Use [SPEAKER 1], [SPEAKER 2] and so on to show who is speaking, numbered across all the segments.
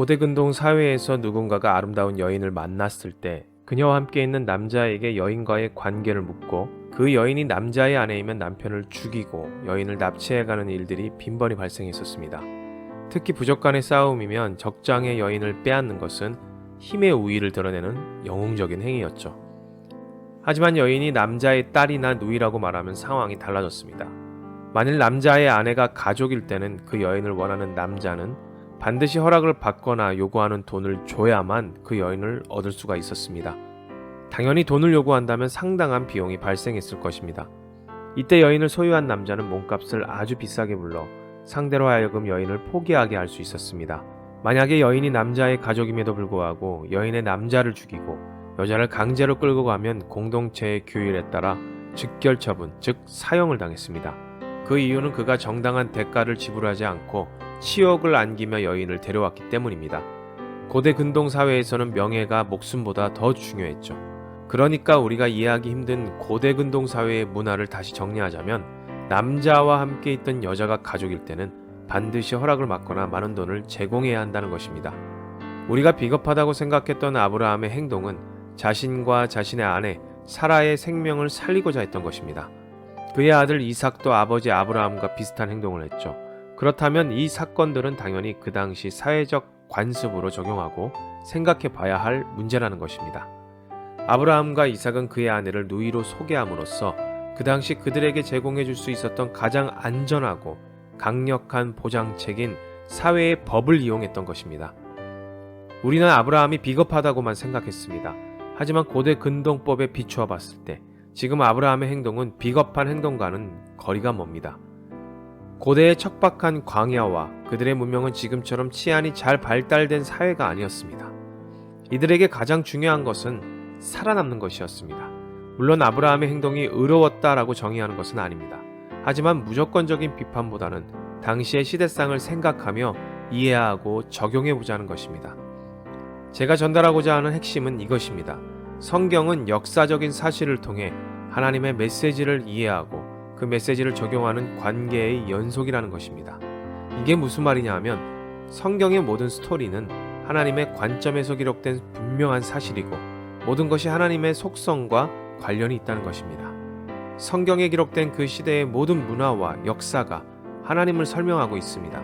[SPEAKER 1] 고대 근동 사회에서 누군가가 아름다운 여인을 만났을 때 그녀와 함께 있는 남자에게 여인과의 관계를 묻고 그 여인이 남자의 아내이면 남편을 죽이고 여인을 납치해가는 일들이 빈번히 발생했었습니다. 특히 부족 간의 싸움이면 적장의 여인을 빼앗는 것은 힘의 우위를 드러내는 영웅적인 행위였죠. 하지만 여인이 남자의 딸이나 누이라고 말하면 상황이 달라졌습니다. 만일 남자의 아내가 가족일 때는 그 여인을 원하는 남자는 반드시 허락을 받거나 요구하는 돈을 줘야만 그 여인을 얻을 수가 있었습니다. 당연히 돈을 요구한다면 상당한 비용이 발생했을 것입니다. 이때 여인을 소유한 남자는 몸값을 아주 비싸게 불러 상대로 하여금 여인을 포기하게 할 수 있었습니다. 만약에 여인이 남자의 가족임에도 불구하고 여인의 남자를 죽이고 여자를 강제로 끌고 가면 공동체의 규율에 따라 즉결 처분, 즉 사형을 당했습니다. 그 이유는 그가 정당한 대가를 지불하지 않고 치욕을 안기며 여인을 데려왔기 때문입니다. 고대 근동 사회에서는 명예가 목숨보다 더 중요했죠. 그러니까 우리가 이해하기 힘든 고대 근동 사회의 문화를 다시 정리하자면 남자와 함께 있던 여자가 가족일 때는 반드시 허락을 받거나 많은 돈을 제공해야 한다는 것입니다. 우리가 비겁하다고 생각했던 아브라함의 행동은 자신과 자신의 아내 사라의 생명을 살리고자 했던 것입니다. 그의 아들 이삭도 아버지 아브라함과 비슷한 행동을 했죠. 그렇다면 이 사건들은 당연히 그 당시 사회적 관습으로 적용하고 생각해 봐야 할 문제라는 것입니다. 아브라함과 이삭은 그의 아내를 누이로 소개함으로써 그 당시 그들에게 제공해 줄 수 있었던 가장 안전하고 강력한 보장책인 사회의 법을 이용했던 것입니다. 우리는 아브라함이 비겁하다고만 생각했습니다. 하지만 고대 근동법에 비추어 봤을 때 지금 아브라함의 행동은 비겁한 행동과는 거리가 멉니다. 고대의 척박한 광야와 그들의 문명은 지금처럼 치안이 잘 발달된 사회가 아니었습니다. 이들에게 가장 중요한 것은 살아남는 것이었습니다. 물론 아브라함의 행동이 의로웠다라고 정의하는 것은 아닙니다. 하지만 무조건적인 비판보다는 당시의 시대상을 생각하며 이해하고 적용해보자는 것입니다. 제가 전달하고자 하는 핵심은 이것입니다. 성경은 역사적인 사실을 통해 하나님의 메시지를 이해하고 그 메시지를 적용하는 관계의 연속이라는 것입니다. 이게 무슨 말이냐 하면 성경의 모든 스토리는 하나님의 관점에서 기록된 분명한 사실이고 모든 것이 하나님의 속성과 관련이 있다는 것입니다. 성경에 기록된 그 시대의 모든 문화와 역사가 하나님을 설명하고 있습니다.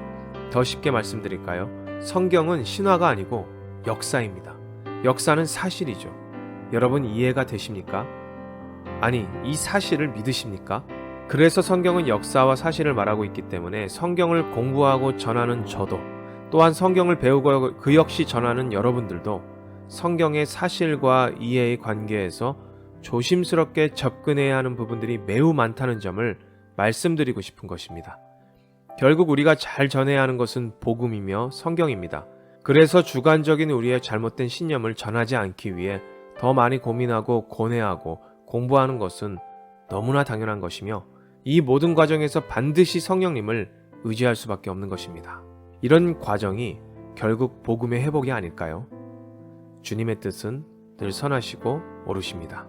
[SPEAKER 1] 더 쉽게 말씀드릴까요? 성경은 신화가 아니고 역사입니다. 역사는 사실이죠. 여러분 이해가 되십니까? 아니, 이 사실을 믿으십니까? 그래서 성경은 역사와 사실을 말하고 있기 때문에 성경을 공부하고 전하는 저도 또한 성경을 배우고 그 역시 전하는 여러분들도 성경의 사실과 이해의 관계에서 조심스럽게 접근해야 하는 부분들이 매우 많다는 점을 말씀드리고 싶은 것입니다. 결국 우리가 잘 전해야 하는 것은 복음이며 성경입니다. 그래서 주관적인 우리의 잘못된 신념을 전하지 않기 위해 더 많이 고민하고 고뇌하고 공부하는 것은 너무나 당연한 것이며 이 모든 과정에서 반드시 성령님을 의지할 수밖에 없는 것입니다. 이런 과정이 결국 복음의 회복이 아닐까요? 주님의 뜻은 늘 선하시고 옳으십니다.